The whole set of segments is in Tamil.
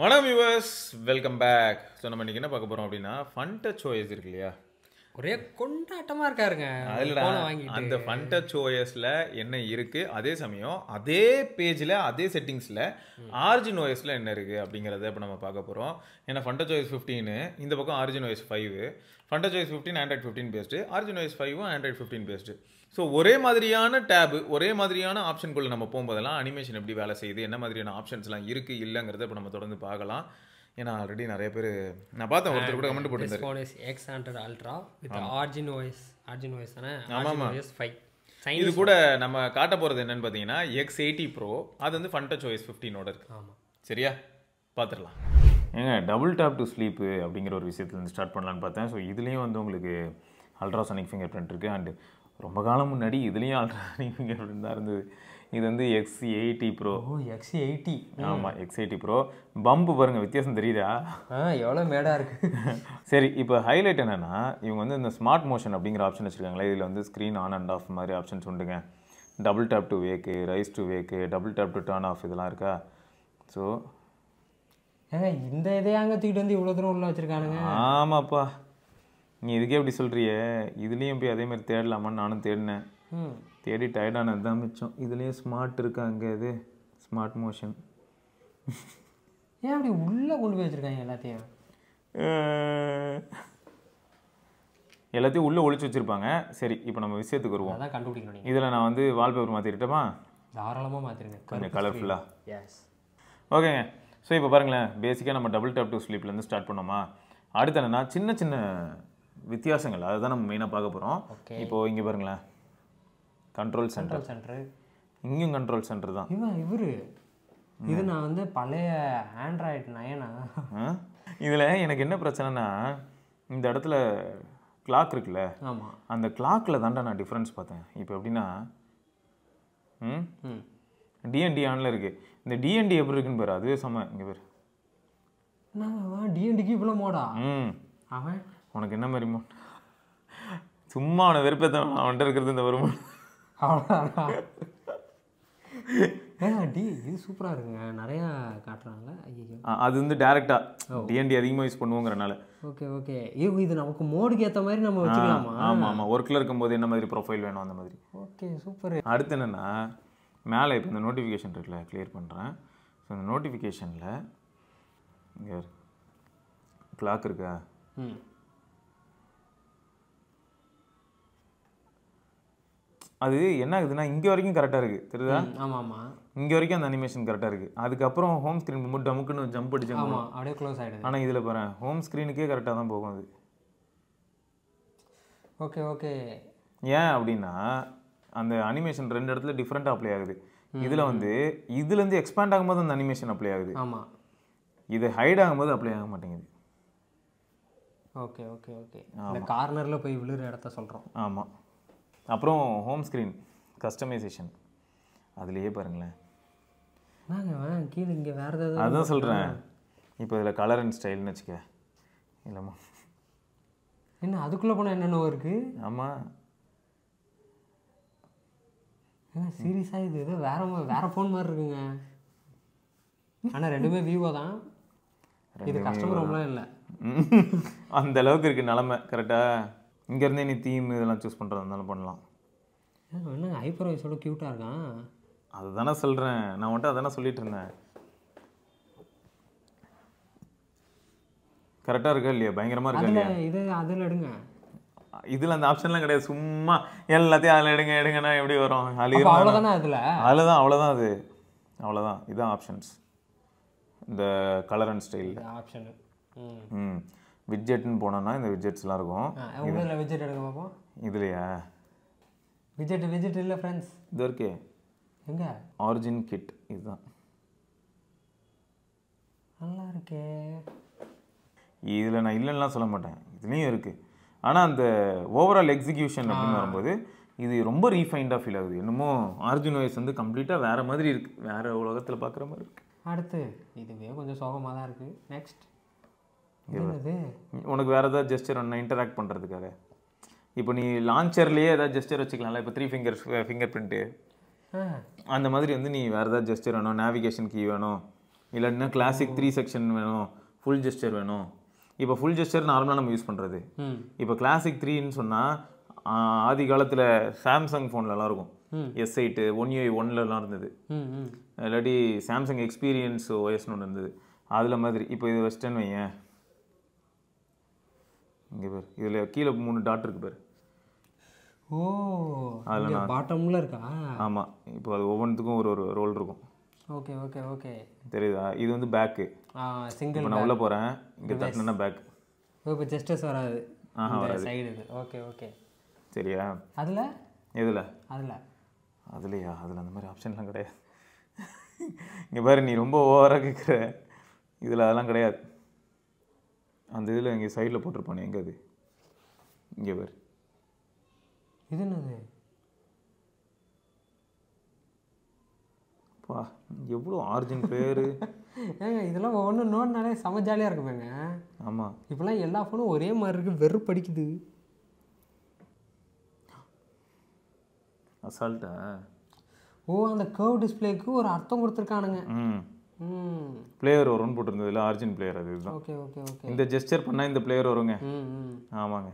வணக்கம் வியூவர்ஸ், வெல்கம் பேக். ஸோ நம்ம இன்றைக்கி என்ன பார்க்க போகிறோம் அப்படின்னா, ஃபன் டச் ஓஎஸ் இருக்கு இல்லையா, ஒரே கொண்டாட்டமாக இருக்காருங்க. அதில் அந்த ஃபன் டச் ஓஎஸில் என்ன இருக்குது, அதே சமயம் அதே பேஜில் அதே செட்டிங்ஸில் ஆரிஜின் ஓஎஸில் என்ன இருக்குது அப்படிங்கிறத இப்போ நம்ம பார்க்க போகிறோம். ஏன்னா ஃபன் டச் ஓஎஸ் 15 இந்த பக்கம் origin OS 5, fun touch OS 15 Android 15 based, origin OS 5 Android 15 based. So ஒரே மாதிரியான டேபு, ஒரே மாதிரியான ஆப்ஷன்குள்ளே நம்ம போகும்போதெல்லாம் அனிமேஷன் எப்படி வேலை செய்யுது, என்ன மாதிரியான ஆப்ஷன்ஸ்லாம் இருக்குது இல்லைங்கிறத இப்போ நம்ம தொடர்ந்து பார்க்கலாம். ஏன்னா ஆல்ரெடி நிறைய பேர் நான் பார்த்தேன், ஒருத்தர் கூட கமெண்ட் போட்டிருந்தாரு X100 Ultra with origin OS தானே. ஆமாம், ஓஎஸ் 5 இது கூட நம்ம காட்ட போகிறது என்னன்னு பார்த்தீங்கன்னா X80 Pro. அது வந்து ஃபன் டச் ஓஎஸ் 15ஓட இருக்கு. ஆமாம், சரியா, பார்த்துடலாம். ஏங்க டபுள் டேப் டு ஸ்லீப்பு அப்படிங்கிற ஒரு விஷயத்துலேருந்து ஸ்டார்ட் பண்ணலான்னு பார்த்தேன். ஸோ இதுலேயும் வந்து உங்களுக்கு அல்ட்ராசானிக் ஃபிங்கர் பிரிண்ட் இருக்குது. அண்டு ரொம்ப காலம் முன்னாடி இதுலேயும் அல்ட்ராசானிக் ஃபிங்கர் பிரிண்ட் தான் இருந்தது. இது வந்து X80 Pro. X80. ஆமாம், X80 Pro. பம்பு பாருங்கள், வித்தியாசம் தெரியுதா? எவ்வளோ மேடாக இருக்குது. சரி, இப்போ ஹைலைட் என்னென்னா, இவங்க வந்து இந்த ஸ்மார்ட் மோஷன் அப்படிங்கிற ஆப்ஷன் வச்சுருக்காங்களே. இதில் வந்து ஸ்க்ரீன் ஆன் அண்ட் ஆஃப் மாதிரி ஆப்ஷன்ஸ் உண்டுங்க. Double tape to week, rice to week, double tape to turn of, இதெல்லாம் இருக்கா? ஸோ இந்த இதையாங்க தூக்கிட்டு வந்து இவ்வளோ தூரம் உள்ள வச்சுருக்கானுங்க. ஆமாப்பா, நீ இதுக்கே எப்படி சொல்கிறியே, இதுலேயும் போய் அதேமாதிரி தேடலாமான்னு நானும் தேடினேன். தேடி டயர்டானது தான் மிச்சம். இதுலேயும் ஸ்மார்ட் இருக்கா? அங்கே இது ஸ்மார்ட் மோஷன். ஏன் அப்படி உள்ளே கொண்டு போய் வச்சுருக்காங்க எல்லாத்தையும்? எல்லாத்தையும் உள்ளே ஒழிச்சு வச்சுருப்பாங்க. சரி, இப்போ நம்ம விஷயத்துக்கு வருவோம். அதான் கண்டுபிடிக்கணும். இதில் நான் வந்து வால்பேப்பர் மாற்றிக்கிட்டோமா? தாராளமாக மாற்றிருங்க, கொஞ்சம் கலர்ஃபுல்லாக. எஸ், ஓகேங்க. ஸோ இப்போ பாருங்களேன், பேசிக்காக நம்ம டபுள் டேப் டு ஸ்லீப்லேருந்து ஸ்டார்ட் பண்ணோமா. அடுத்து என்னென்னா, சின்ன சின்ன வித்தியாசங்கள், அதை தான் நம்ம மெயினாக பார்க்க போகிறோம். இப்போது இங்கே பாருங்களேன், கண்ட்ரோல் சென்டர். இங்கேயும் கண்ட்ரோல் சென்டர் தான். இது நான் வந்து பழைய ஆண்ட்ராய்டு 9. இதில் எனக்கு என்ன பிரச்சனைனா, இந்த இடத்துல கிளாக் இருக்குல்ல, ஆமாம், அந்த கிளாக்கில் தாண்டா நான் டிஃப்ரென்ஸ் பார்த்தேன். இப்போ எப்படின்னா, டிஎன்டி ஆனில் இருக்குது. இந்த டிஎன்டி எப்படி இருக்குன்னு பாரு, அதுவே செம்ம. இங்கே பேர் டிஎன்டிக்கு இவ்வளோ மோடா? அவன் உனக்கு என்ன மாதிரி மோட்? சும்மா அவனை வெறுப்பேற்ற அவன்கிட்ட இருக்கிறது இந்த வருமானம். இது சூப்பராக இருக்குங்க, நிறையா காட்டுறாங்களே. ஐயோ, அது வந்து டேரெக்டாக டிஎன்டி அதிகமாக யூஸ் பண்ணுவோங்கிறனால. Okay okay. இது நமக்கு மோடுக்கு ஏற்ற மாதிரி நம்ம வச்சுக்கலாமா? ஆமாம் ஆமாம், ஒர்க்கில் இருக்கும்போது என்ன மாதிரி ப்ரொஃபைல் வேணும் அந்த மாதிரி. Okay, super. அடுத்து என்னென்னா, மேலே இப்போ இந்த நோட்டிஃபிகேஷன் இருக்குல்ல, கிளியர் பண்ணுறேன். ஸோ இந்த நோட்டிஃபிகேஷனில் இங்கே கிளாக் இருக்கா? அது என்ன ஆகுதுன்னா, இங்கே வரைக்கும் கரெக்டாக இருக்குது, தெரியுதா? ஆமாம் ஆமாம், இங்கே வரைக்கும் அந்த அனிமேஷன் கரெக்டாக இருக்குது. அதுக்கப்புறம் ஹோம் ஸ்க்ரீன் போட்டு டமுக்குன்னு ஜம்ப் அடிச்சு அப்படியே க்ளோஸ் ஆகிடுது. ஆனால் இதில் பாரு, ஹோம் ஸ்க்ரீனுக்கே கரெக்டாக தான் போகும் அது. Okay okay. ஏன் அப்படின்னா, அந்த அனிமேஷன் ரெண்டு இடத்துல டிஃப்ரெண்ட்டாக அப்ளை ஆகுது. இதில் வந்து இதுலேருந்து எக்ஸ்பேண்ட் ஆகும்போது அந்த அனிமேஷன் அப்ளை ஆகுது. ஆமாம், இது ஹைட் ஆகும்போது அப்ளை ஆக மாட்டேங்குது. Okay okay okay. இந்த கார்னரில் போய் விழுற இடத்த சொல்கிறோம். ஆமாம். அப்புறம் ஹோம் ஸ்க்ரீன் கஸ்டமைசேஷன், அதுலேயே பாருங்களேன். கீழே இங்கே வேறு ஏதாவது, அதுதான் சொல்கிறேன். இப்போ இதில் கலர் அண்ட் ஸ்டைல்னு வச்சுக்க. இல்லைம்மா, என்ன அதுக்குள்ளே போனால் என்னென்ன இருக்குது? ஆமாம், சீரியஸாக இது ஏதோ வேறு ஃபோன் மாதிரி இருக்குங்க. ஆனால் ரெண்டுமே விவோ தான். இது கஸ்டமர் ரொம்பலாம் இல்லை, அந்த அளவுக்கு இருக்குது நிலமை. கரெக்டாக இங்கேருந்தே நீ தீம் இதெல்லாம் சூஸ் பண்ணுறது இருந்தாலும் பண்ணலாம். என்ன ஹைப்பர் வாய்ஸோட க்யூட்டாக இருக்கான். அதுதானே சொல்கிறேன், நான் வந்துட்டு அதானே சொல்லிட்டு இருந்தேன். கரெக்டாக இருக்கா இல்லையா? பயங்கரமாக இருக்கா இல்லையா? இது அதில் எடுங்க. இதில் அந்த ஆப்ஷன்லாம் கிடையாது. சும்மா எல்லாத்தையும் அதில் எடுங்க எடுங்கன்னா எப்படி வரும்? அவ்வளோதானே அதில் தான், அவ்வளோதான். அது அவ்வளோதான். இதுதான் ஆப்ஷன்ஸ். இந்த கலர் அண்ட் ஸ்டைல் ஆப்ஷனு. விட்ஜெட்னு போனோன்னா இந்த விட்ஜெட்ஸ்லாம் இருக்கும். இதில் விட்ஜெட் எடுக்க பார்ப்போம். இதுலையா? விட்ஜெட் இல்லை ஃப்ரெண்ட்ஸ், இது இருக்கே. எங்கே? Origin kit. இதுதான் நல்லா இருக்கே. இதில் நான் இல்லைன்னா சொல்ல மாட்டேன், இதுலேயும் இருக்குது. ஆனால் அந்த ஓவரால் எக்ஸிக்யூஷன் அப்படின்னு வரும்போது இது ரொம்ப ரீஃபைண்டாக ஃபீல் ஆகுது. என்னமோ ஆரிஜின் வாய்ஸ் வந்து கம்ப்ளீட்டாக வேறு மாதிரி இருக்குது, வேறு உலகத்தில் பார்க்குற மாதிரி இருக்குது. அடுத்து இதுவே கொஞ்சம் சோகமாக தான் இருக்குது. நெக்ஸ்ட் உனக்கு வேறு ஏதாவது ஜெஸ்டர் ஒன்று இன்டராக்ட் பண்ணுறதுக்காக. இப்போ நீ லான்ச்சர்லேயே ஏதாவது ஜெஸ்டர் வச்சுக்கலாம்ல. இப்போ 3 ஃபிங்கர் பிரிண்ட்டு அந்த மாதிரி வந்து நீ வேறு ஏதாவது ஜெஸ்டர் வேணும், நேவிகேஷன் கீ வேணும், இல்லைன்னா கிளாசிக் 3 செக்ஷன் வேணும், ஃபுல் ஜெஸ்டர் வேணும். இப்போ ஃபுல் ஜெஸ்டர் நார்மலாக நம்ம யூஸ் பண்ணுறது. இப்போ கிளாசிக் 3ன்னு சொன்னால் ஆதி காலத்தில் சாம்சங் ஃபோன்லலாம் இருக்கும், S8 1UI 1லலாம் இருந்தது, இல்லாட்டி சாம்சங் எக்ஸ்பீரியன்ஸ் ஓஎஸ்னு ஒன்று இருந்தது, அதில் மாதிரி. இப்போ இது வெஸ்டர்ன் வையன், இங்கே பேர் இதில் கீழே 3 டாட் இருக்கு பேர். ஓ, அதில் பாட்டமில் இருக்கா? ஆமாம். இப்போ அது ஒவ்வொன்றுத்துக்கும் ஒரு ரோல் இருக்கும். ஓகே ஓகே ஓகே, தெரியுதா? இது வந்து பேக்கு. சிங்கிள். நான் உள்ளே போகிறேன், இங்கே தட்டினா பேக். இப்போ ஜஸ்டஸ் வராது, வராது சைடு இது. ஓகே ஓகே, சரியா? அதில் எதில்? அதுலையா? அதில் அந்த மாதிரி ஆப்ஷன்லாம் கிடையாது. இங்கே பாரு, நீ ரொம்ப ஓவராக கேட்குற. இதில் அதெல்லாம் கிடையாது. அந்த இதில் இங்கே சைடில் போட்டிருப்பானே, எங்கே அது? இங்கே பாரு. இது என்னது? பா, எவ்வளோ ஆர்ஜின் பேர். ஏங்க இதெல்லாம் ஒவ்வொன்றும் நோட்னாலே செம ஜாலியாக இருக்குமேங்க. ஆமாம், இப்போலாம் எல்லா ஃபோனும் ஒரே மாதிரி இருக்குது, வெறுப்படிக்குது. அசால்ட்டா? ஓ, அந்த கர்வ் டிஸ்பிளேக்கு ஒரு அர்த்தம் கொடுத்துருக்கானுங்க. பிளேயர் வரும்னு போட்டிருந்ததுல, ஆர்ஜின் பிளேயர் அது இதுதான். Okay okay okay. இந்த ஜெஸ்டர் பண்ணால் இந்த பிளேயர் வருங்க. ஆமாங்க,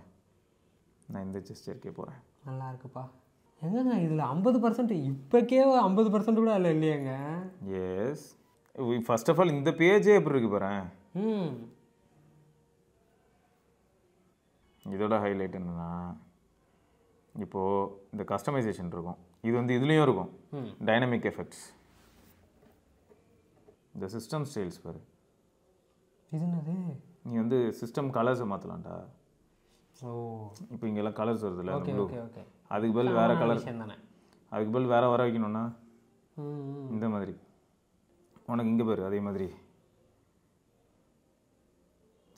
நான் இந்த ஜெஸ்டருக்கே போகிறேன். நல்லா இருக்குப்பா. எங்கங்க இதில் 50%, இப்போக்கே 50% கூட இல்லை இல்லையாங்க? எஸ், ஃபர்ஸ்ட் ஆஃப் ஆல் இந்த பேஜே எப்படி இருக்கு பாரு. இதோட ஹைலைட் என்னன்னா, இப்போது இந்த கஸ்டமைசேஷன் இருக்கும், இது வந்து இதுலேயும் இருக்கும். டைனமிக் எஃபெக்ட்ஸ், இந்த சிஸ்டம் ஸ்டைல்ஸ் பாரு. இது என்னது? நீ வந்து சிஸ்டம் கலர்ஸை மாற்றலாம்டா. ஓ, இப்போ இங்கெல்லாம் கலர்ஸ் வருதுல்ல, ஓகே ஓகே ஓகே. அதுக்கு பதில் வேறு கலர் தானே, அதுக்கு பதில் வேறு வர வைக்கணும்னா இந்த மாதிரி உனக்கு இங்கே பாரு, அதே மாதிரி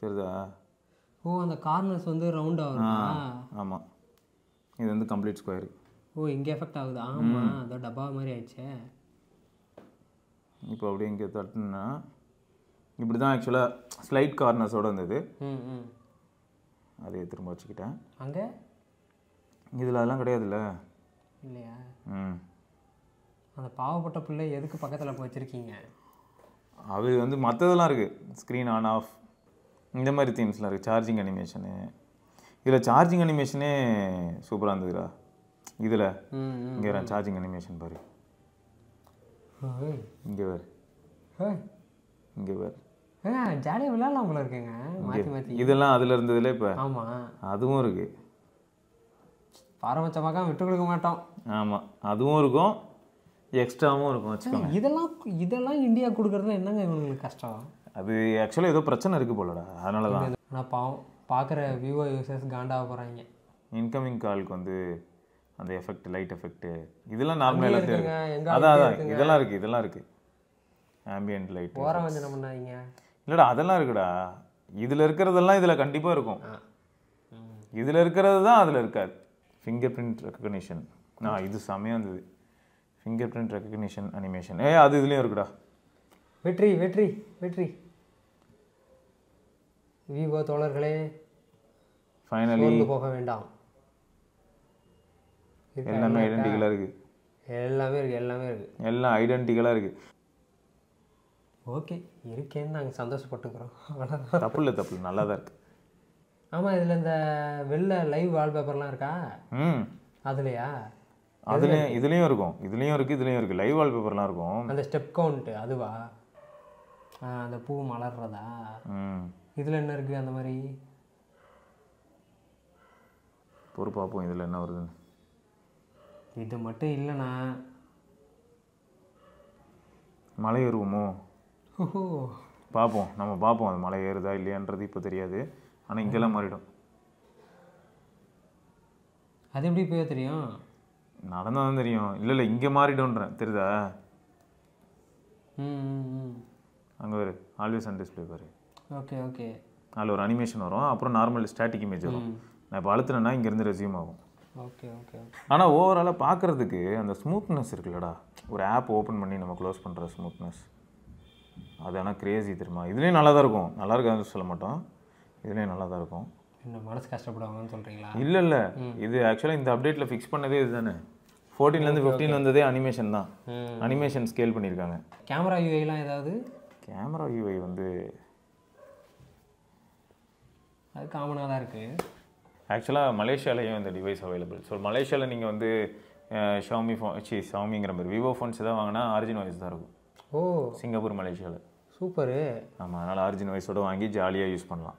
தெரியுதா? ஓ, அந்த கார்னர்ஸ் வந்து ரவுண்ட் ஆகுதா? ஆமாம், இது வந்து கம்ப்ளீட் ஸ்கொயர். ஓ, இங்கே எஃபெக்ட் ஆகுது. ஆமாம், அதோ டப்பா மாதிரி ஆயிடுச்சு. இப்போ அப்படியே இங்கே தட்டுனா இப்படி தான் ஆக்சுவலாக ஸ்லைட் கார்னர்ஸோடு இருந்தது. அதே திரும்ப வச்சுக்கிட்டேன். அங்கே இதில் அதெல்லாம் கிடையாதுல்ல, இல்லையா? அந்த பாவப்பட்ட பிள்ளை எதுக்கு பக்கத்தில் போய் வச்சுருக்கீங்க? அது வந்து மற்றதெல்லாம் இருக்குது, ஸ்க்ரீன் ஆன் ஆஃப் இந்த மாதிரி தீம்ஸ்லாம் இருக்குது. சார்ஜிங் அனிமேஷனு, இதில் சார்ஜிங் அனிமேஷனே சூப்பராக இருந்ததுடா. இதில் இங்கே சார்ஜிங் அனிமேஷன் பாரு, இங்கே பாரு, இங்கே பாரு. ஜாலியாக விளையாடலாம் போல இருக்குங்க, மாற்றி மாற்றி. இதெல்லாம் அதில் இருந்ததுல இப்போ. ஆமாம், அதுவும் இருக்குது. பாரபட்சமாக விட்டு கொடுக்க மாட்டோம். ஆமாம், அதுவும் இருக்கும், எக்ஸ்ட்ராவும் இருக்கும் வச்சுக்கோங்க. இதெல்லாம் இந்தியா கொடுக்குறதுல என்னங்க இவங்களுக்கு கஷ்டம்? அது ஆக்சுவலாக ஏதோ பிரச்சனை இருக்குது போலடா, அதனால தான். நான் பாவம் பார்க்குற விவோ யூசர்ஸ் காண்டாக போகிறாங்க. இன்கமிங் காலுக்கு வந்து அந்த எஃபெக்ட், லைட் எஃபெக்ட்டு, இதெல்லாம் நார்மலாக எல்லாத்தையும் இருக்குது. அதான் இதெல்லாம் இருக்குது. ஆம்பியன்ட் லைட், ஓரம் வந்து என்ன பண்ணாதீங்க. இல்லைடா, அதெல்லாம் இருக்குடா. இதில் இருக்கிறதெல்லாம் இதில் கண்டிப்பாக இருக்கும். இதில் இருக்கிறது தான் அதில் இருக்காது. ஃபிங்கர் பிரிண்ட் ரெக்கக்னிஷன், இது செமையாக இருந்தது. ஃபிங்கர் பிரிண்ட் ரெக்கக்னிஷன் அனிமேஷன், அது இதுலேயும் இருக்குடா. வெற்றி வெற்றி வெற்றி விவோ தோழர்களே, ஃபைனலி போக வேண்டாம். எல்லாமே ஐடென்டிக்கலாக இருக்குது. எல்லாம் ஐடென்டிக்கலாக இருக்குது. ஓகே, இருக்கேன்னு நாங்கள் சந்தோஷப்பட்டுக்கிறோம். தப்பு இல்லை, நல்லா தான் இருக்குது. ஆமாம், இதில் இந்த வெளில லைவ் வால்பேப்பர்லாம் இருக்கா? அதுலையா? இதுலேயும் இருக்கும், இதுலேயும் இருக்குது. லைவ் வால்பேப்பர்லாம் இருக்கும். அந்த ஸ்டெப் கவுண்ட்டு அதுவா? அந்த பூ மலர்றதா? இதில் என்ன இருக்குது அந்த மாதிரி? பொறு பார்ப்போம் இதில் என்ன வருதுன்னு. இது மட்டும் இல்லைண்ணா, மலை ஏறுவோமோ? நம்ம பார்ப்போம் அது மலை ஏறுதா இல்லையான்றது இப்போ தெரியாது. ஆனால் இங்கெல்லாம் மாறிடும். அது எப்படி போய் தெரியும்? நடந்தால் தான் தெரியும். இல்லை இங்கே மாறிடும்ன்றேன், தெரியுதா? அங்கே வரு, ஆல்வேஸ் ஆன் டிஸ்பிளே பாரு. ஓகே ஓகே, அதில் ஒரு அனிமேஷன் வரும், அப்புறம் நார்மல் ஸ்டாட்டிக் இமேஜ் வரும். நான் இப்போ அழுத்துனேன்னா இங்கேருந்து ரெஸ்யூம் ஆகும். Okay okay. ஆனால் ஓவராலாக பார்க்குறதுக்கு அந்த ஸ்மூத்னஸ் இருக்குல்லடா, ஒரு ஆப் ஓப்பன் பண்ணி நம்ம க்ளோஸ் பண்ணுற ஸ்மூத்னஸ், அது ஆனால் கிரேசி தெரியுமா? இதுலேயும் நல்லா தான் இருக்கும். நல்லா இருக்காதுன்னு சொல்ல மாட்டோம், இதுலேயும் நல்லா தான் இருக்கும். என்ன மனசு கஷ்டப்படுவாங்கன்னு சொல்கிறீங்களா? இல்லை, இது ஆக்சுவலாக இந்த அப்டேட்டில் ஃபிக்ஸ் பண்ணதே இது தானே. 14லேருந்து 15 வந்ததே அனிமேஷன் தான். அனிமேஷன் ஸ்கேல் பண்ணியிருக்காங்க. கேமரா யூஐலாம் ஏதாவது? கேமரா யூஐ வந்து அது காமனாக தான் இருக்குது. ஆக்சுவலாக மலேசியாலேயும் இந்த டிவைஸ் அவைலபிள். ஸோ மலேசியாவில் நீங்கள் வந்து ஷாமி ஷாமிங்கிற மாதிரி விவோ ஃபோன்ஸ் எதாவது வாங்கினா ஆரிஜின் வாய்ஸ் தான் இருக்கும். ஓ, சிங்கப்பூர் மலேசியாவில். சூப்பரு. ஆமாம், அதனால் ஆரிஜின் வாய்ஸோடு வாங்கி ஜாலியாக யூஸ் பண்ணலாம்.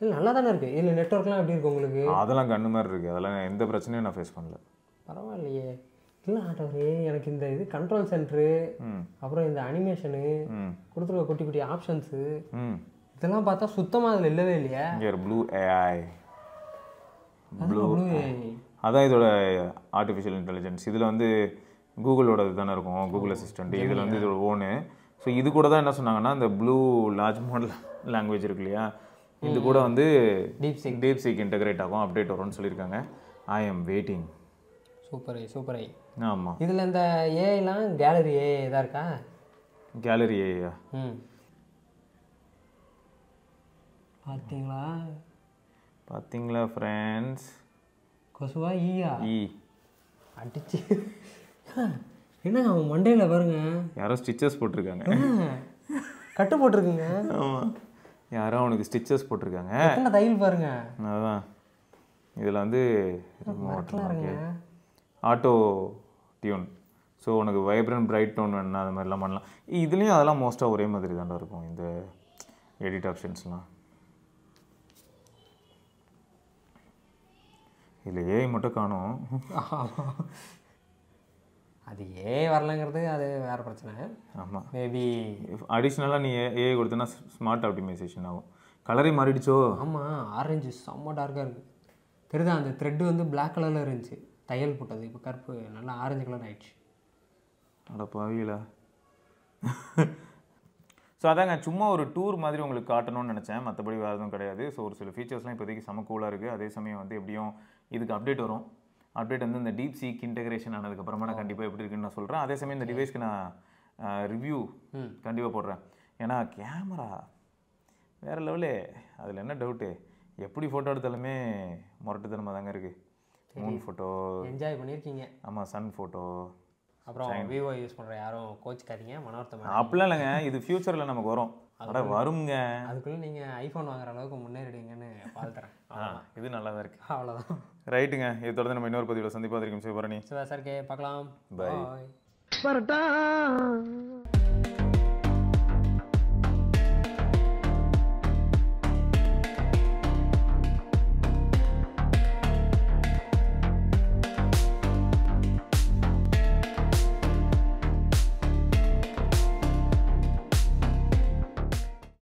இல்லை நல்லா தானே இருக்குது. இதில் நெட்ஒர்க்லாம் எப்படி இருக்குது உங்களுக்கு? அதெல்லாம் கண்ணு மாதிரி இருக்குது. அதெல்லாம் எந்த பிரச்சனையும் நான் ஃபேஸ் பண்ணல. பரவாயில்லையே. இல்லை ஆட்டவரே, எனக்கு இந்த இது கண்ட்ரோல் சென்ட்ரு, அப்புறம் இந்த அனிமேஷனு கொடுத்துருக்க குட்டி குட்டி ஆப்ஷன்ஸு, இதெல்லாம் பார்த்தா சுத்தமாக அதில் இல்லவே இல்லையா? இங்கே ஒரு ப்ளூ ஏஐ, ப்ளூ அதான் இதோட ஆர்டிஃபிஷியல் இன்டெலிஜென்ஸ். இதில் வந்து கூகுளோட இது தானே இருக்கும், கூகுள் அசிஸ்டண்ட். இதில் வந்து இதோட ஓனு. ஸோ இது கூட தான் என்ன சொன்னாங்கன்னா, இந்த ப்ளூ லார்ஜ் மாடல் லாங்குவேஜ் இருக்கு இல்லையா, இது கூட வந்து டீப் சீக் இன்டகிரேட் ஆகும், அப்டேட் வரும்னு சொல்லியிருக்காங்க. I am waiting. சூப்பரை. ஆமாம். இதில் இந்த ஏஐலாம் கேலரி ஏஐ தான் இருக்கா? கேலரி ஏஐயா? பார்த்தீங்களா ஃப்ரெண்ட்ஸ்? கொசுவா ஈயா அடிச்சு என்னங்க அவன் மண்டையில் பாருங்க, யாரோ ஸ்டிச்சஸ் போட்டிருக்காங்க. கட்டு போட்டிருக்குங்க. ஆமாம், யாரோ அவனுக்கு ஸ்டிச்சஸ் போட்டிருக்காங்க. என்ன தையல் பாருங்க. அதான் இதில் வந்து ஆட்டோ டியூன். ஸோ உனக்கு வைப்ரண்ட் பிரைட் டோன் வேணுன்னா அது மாதிரிலாம் பண்ணலாம். இதுலேயும் அதெல்லாம் மோஸ்ட்டாக ஒரே மாதிரி தாண்டா இருக்கும் இந்த எடிட் ஆப்ஷன்ஸ்லாம். இதில் ஏஐ மட்டும் காணும். அது ஏஐ வரலங்கிறது அது வேறு பிரச்சனை. ஆமாம், மேபி அடிஷ்னலாக நீ ஏஐ கொடுத்தனா ஸ்மார்ட் ஆப்டிமைசேஷன் ஆகும். கலரே மாறிடுச்சோ? ஆமாம், ஆரஞ்சு செம்ம டார்க்காக இருக்குது. தெரியுதா? அந்த த்ரெட்டு வந்து பிளாக் கலரில் இருந்துச்சு தையல் போட்டது, இப்போ கருப்பு நல்லா ஆரஞ்சு கலர் ஆயிடுச்சு. அட பாவிங்களா. ஸோ அதாங்க சும்மா ஒரு டூர் மாதிரி உங்களுக்கு காட்டணும்னு நினச்சேன், மற்றபடி வேறு எதுவும் கிடையாது. ஸோ ஒரு சில ஃபீச்சர்ஸ்லாம் இப்போதைக்கு செம கூலாக இருக்குது. அதே சமயம் வந்து எப்படியும் இதுக்கு அப்டேட் வரும். அப்டேட் வந்து இந்த டீப் சீக் இன்டெகிரேஷன் ஆனதுக்கப்புறமா நான் கண்டிப்பாக எப்படி இருக்குன்னு நான் சொல்கிறேன். அதே சமயம் இந்த டிவைஸ்க்கு நான் ரிவ்யூ கண்டிப்பாக போடுறேன். ஏன்னா கேமரா வேறு லெவலு. அதில் என்ன டவுட்டு, எப்படி ஃபோட்டோ எடுத்தாலுமே முரட்டுத்தனமாக தாங்க இருக்குது. மூன் ஃபோட்டோ என்ஜாய் பண்ணியிருக்கீங்க. ஆமாம், சன் ஃபோட்டோ. அப்புறம் விவோ யூஸ் பண்ணுற யாரும் கோச்சிக்காதீங்க, மனோர்த்தம். அப்படிலாம் இல்லைங்க, இது ஃப்யூச்சரில் நமக்கு வரும். அதான் வருங்க. அதுக்குள்ளே நீங்கள் ஐஃபோன் வாங்குற அளவுக்கு முன்னேறிடுங்கன்னு வாழ்த்துறேன். இது நல்லா தான் இருக்குது. அவ்வளோதான். ரைட்டுங்க. இது தொடர்ந்து நம்ம இன்னொரு பதிவில் சந்திப்பாக இருக்கும். சிவபரணி சிவா சார் பார்க்கலாம். பாய். வரட்டா.